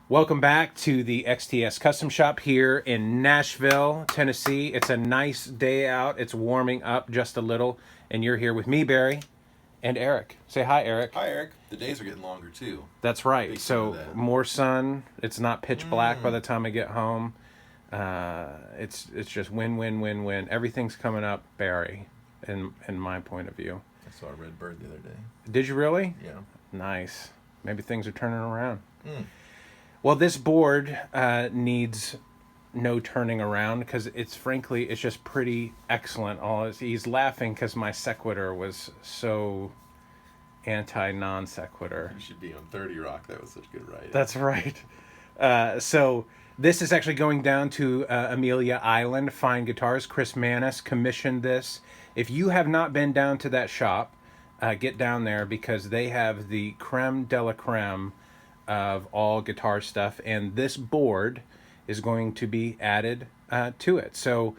Welcome back to the XTS Custom Shop here in Nashville, Tennessee. It's a nice day out. It's warming up just a little, and you're here with me, Barry, and Eric. Say hi, Eric. Hi, Eric. The days are getting longer, too. That's right. Big So fan of that. more sun. It's not pitch black by the time I get home. It's just win. Everything's coming up, Barry, in my point of view. I saw a red bird the other day. Did you really? Yeah. Nice. Maybe things are turning around. Mm. Well, this board needs no turning around because it's just pretty excellent. He's laughing because my sequitur was so anti-non sequitur. You should be on 30 Rock. That was such a good ride. That's right. So this is actually going down to Amelia Island Fine Guitars. Chris Manis commissioned this. If you have not been down to that shop, get down there because they have the creme de la creme of all guitar stuff, and this board is going to be added to it. So,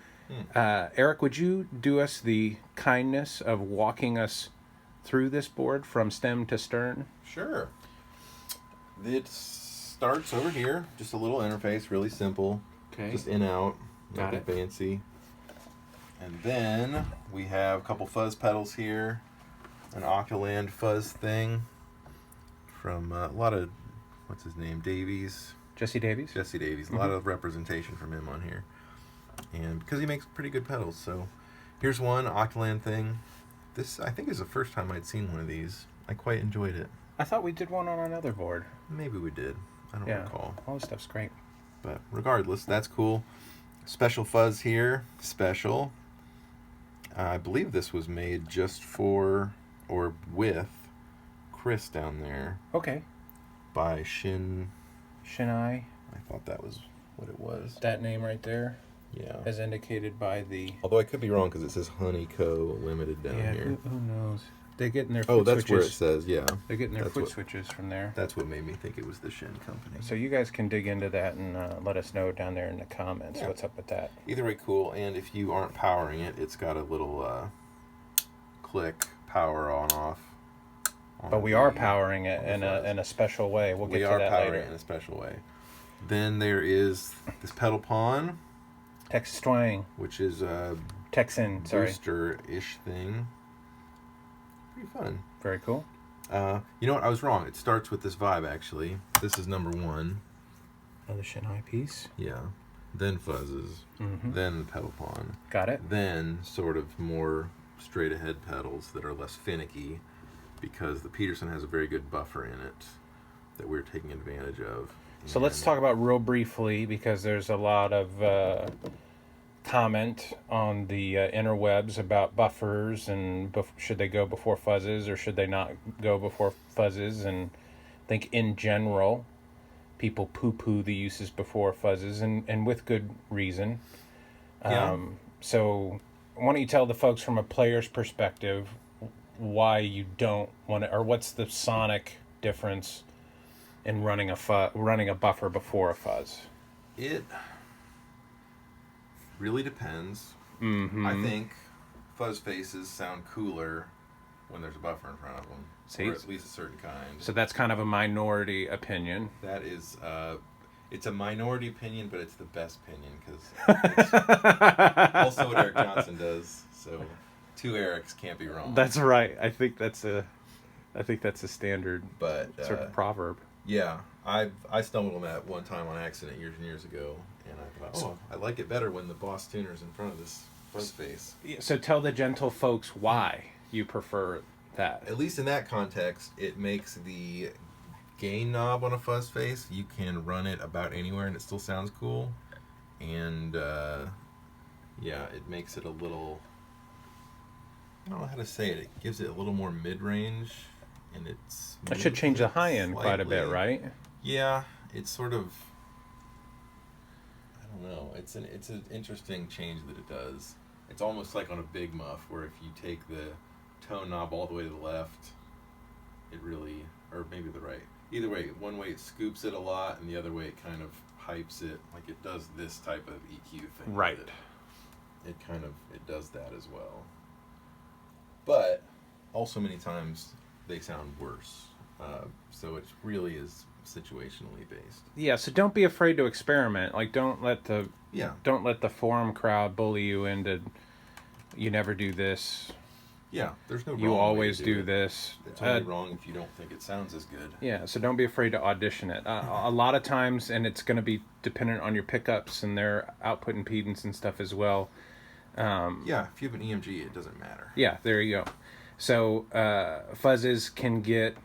Eric, would you do us the kindness of walking us through this board from stem to stern? Sure. It starts over here. Just a little interface, really simple. Okay. Just in, out. Got Nothing fancy. And then we have a couple fuzz pedals here. An Octaland fuzz thing from a lot of, what's his name, Davies? Jesse Davies? Jesse Davies. A lot of representation from him on here. And because he makes pretty good pedals. So here's one Octaland thing. This, I think, is the first time I'd seen one of these. I quite enjoyed it. I thought we did one on another board. Maybe we did. I don't recall. All this stuff's great. But regardless, that's cool. Special fuzz here. Special. I believe this was made just for, or with, Chris down there. Okay. By Shinai. I thought that was what it was. That name right there. Yeah. As indicated by the... Although I could be wrong because it says Honey Co. Limited down here. Who knows? They're getting their foot that's switches. where it says, yeah. They're getting their foot switches from there. That's what made me think it was the Shin company. So you guys can dig into that and let us know down there in the comments what's up with that. Either way, cool. And if you aren't powering it, it's got a little click power on off. But we are powering it in a special way. We'll get to that later. We are powering it in a special way. Then there is this pedal pawn. Texas Twang. Which is a booster-ish thing. Pretty fun. Very cool. You know what? I was wrong. It starts with this vibe, actually. This is number one. Another Shinai piece. Yeah. Then fuzzes. Mm-hmm. Then the pedal pawn. Got it. Then sort of more straight ahead pedals that are less finicky because the Peterson has a very good buffer in it that we're taking advantage of. So let's talk about real briefly because there's a lot of comment on the interwebs about buffers and should they go before fuzzes or should they not go before fuzzes, and I think in general people poo-poo the uses before fuzzes and with good reason. So why don't you tell the folks from a player's perspective why you don't want to, or what's the sonic difference in running a buffer before a fuzz? It really depends. Mm-hmm. I think fuzz faces sound cooler when there's a buffer in front of them. Or at least a certain kind. So that's kind of a minority opinion. That is, it's a minority opinion, but it's the best opinion because also what Eric Johnson does. So two Erics can't be wrong. That's right. I think that's a standard sort of proverb. Yeah, I stumbled on that one time on accident years and years ago, and I thought, I like it better when the Boss Tuner's in front of this fuzz face. So tell the gentle folks why you prefer that. At least in that context, it makes the gain knob on a fuzz face, you can run it about anywhere and it still sounds cool. And it makes it a little, I don't know how to say it, it gives it a little more mid-range. And it's that should change the high end quite a bit, right? Yeah, it's sort of, I don't know, it's an interesting change that it does. It's almost like on a big muff where if you take the tone knob all the way to the left, it really, or maybe the right, either way, one way it scoops it a lot and the other way it kind of hypes it, like it does this type of EQ thing. Right. It does that as well. But also many times they sound worse. So it really is situationally based. Yeah, so don't be afraid to experiment. Like, don't let the forum crowd bully you into, you never do this. Yeah, there's no wrong You way always to do it. this. It's only wrong if you don't think it sounds as good. Yeah, so don't be afraid to audition it. A lot of times, and it's going to be dependent on your pickups and their output impedance and stuff as well. Yeah, if you have an EMG, it doesn't matter. Yeah, there you go. So fuzzes can get,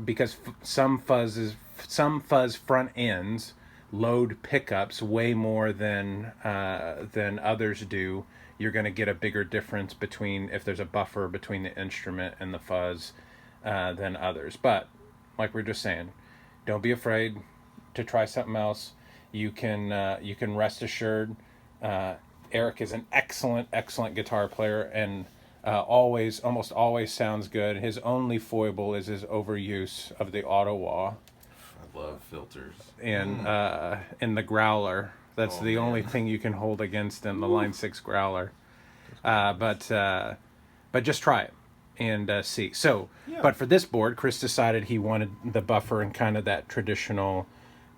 because some fuzz front ends load pickups way more than others do. You're going to get a bigger difference between, if there's a buffer between the instrument and the fuzz, than others. But like we're just saying, don't be afraid to try something else. You can rest assured. Eric is an excellent guitar player, and almost always sounds good. His only foible is his overuse of the auto wah. I love filters. And in the growler. That's the only thing you can hold against him, the Line 6 growler. But just try it and see. So, but for this board, Chris decided he wanted the buffer and kind of that traditional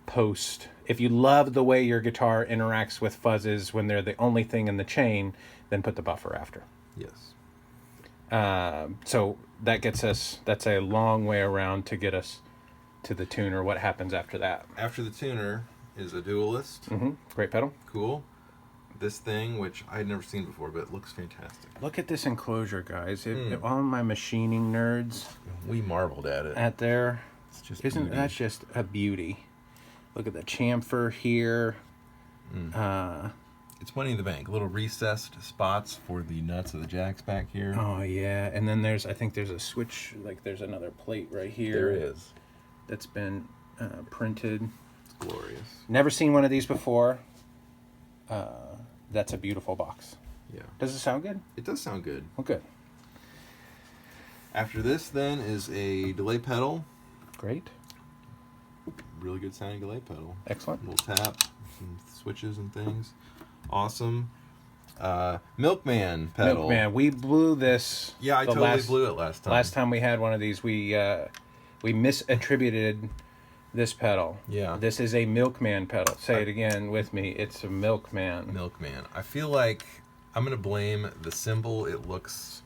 post. If you love the way your guitar interacts with fuzzes when they're the only thing in the chain, then put the buffer after. Yes. So that gets us, that's a long way around to get us to the tuner. What happens after that? After the tuner is a dualist. Great pedal. Cool. This thing, which I'd never seen before, but it looks fantastic. Look at this enclosure, guys. All my machining nerds. We marveled at it. At there. It's just That's just a beauty. Look at the chamfer here. It's money in the bank. Little recessed spots for the nuts of the jacks back here. Oh yeah, and then I think there's a switch. Like there's another plate right here. There is. That's been printed. It's glorious. Never seen one of these before. That's a beautiful box. Yeah. Does it sound good? It does sound good. Well, good. After this, then, is a delay pedal. Great. Really good sounding delay pedal. Excellent. Little tap, some switches and things. Awesome. Milkman pedal. Milkman. We blew this. Yeah, I totally blew it last time. Last time we had one of these, we misattributed this pedal. Yeah. This is a Milkman pedal. Say it again with me. It's a Milkman. Milkman. I feel like I'm going to blame the symbol. It looks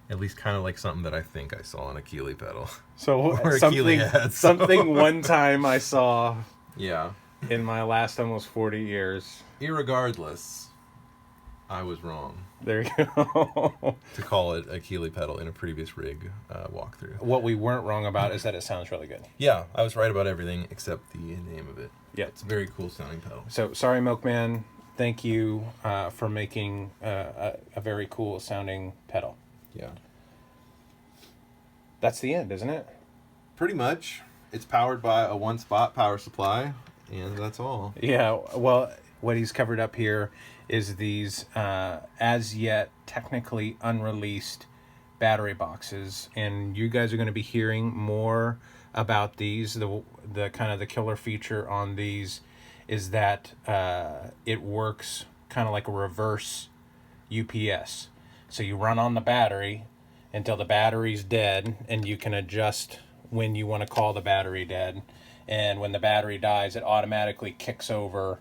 at least kind of like something that I think I saw on a Keeley pedal. So or something one time I saw yeah. in my last almost 40 years. Irregardless, I was wrong. There you go. To call it a Keeley pedal in a previous rig walkthrough. What we weren't wrong about is that it sounds really good. Yeah, I was right about everything except the name of it. Yeah. It's a very cool sounding pedal. So, sorry, Milkman. Thank you for making a very cool sounding pedal. Yeah. That's the end, isn't it? Pretty much. It's powered by a one-spot power supply, and that's all. Yeah, well, what he's covered up here is these as yet technically unreleased battery boxes, and you guys are going to be hearing more about these. The kind of the killer feature on these is that it works kind of like a reverse UPS. So you run on the battery until the battery's dead, and you can adjust when you want to call the battery dead, and when the battery dies, it automatically kicks over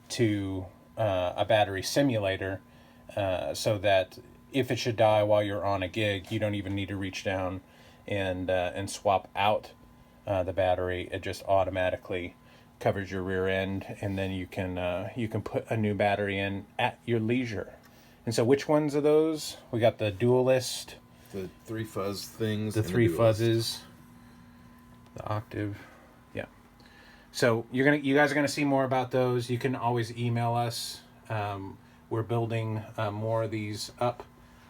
to a battery simulator, so that if it should die while you're on a gig, you don't even need to reach down and swap out the battery. It just automatically covers your rear end, and then you can put a new battery in at your leisure. And so, which ones are those? We got the Dualist, the three fuzz things, the three fuzzes, the octave. So you guys are gonna see more about those. You can always email us. We're building more of these up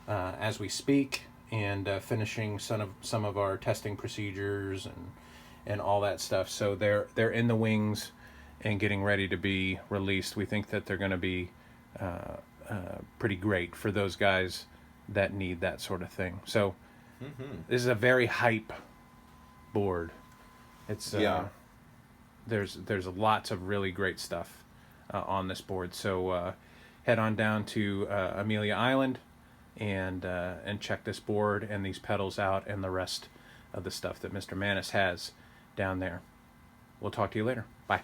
as we speak, and finishing some of our testing procedures and all that stuff. So they're in the wings and getting ready to be released. We think that they're gonna be pretty great for those guys that need that sort of thing. So this is a very hype board. It's There's lots of really great stuff on this board. So head on down to Amelia Island and check this board and these pedals out and the rest of the stuff that Mr. Manis has down there. We'll talk to you later. Bye.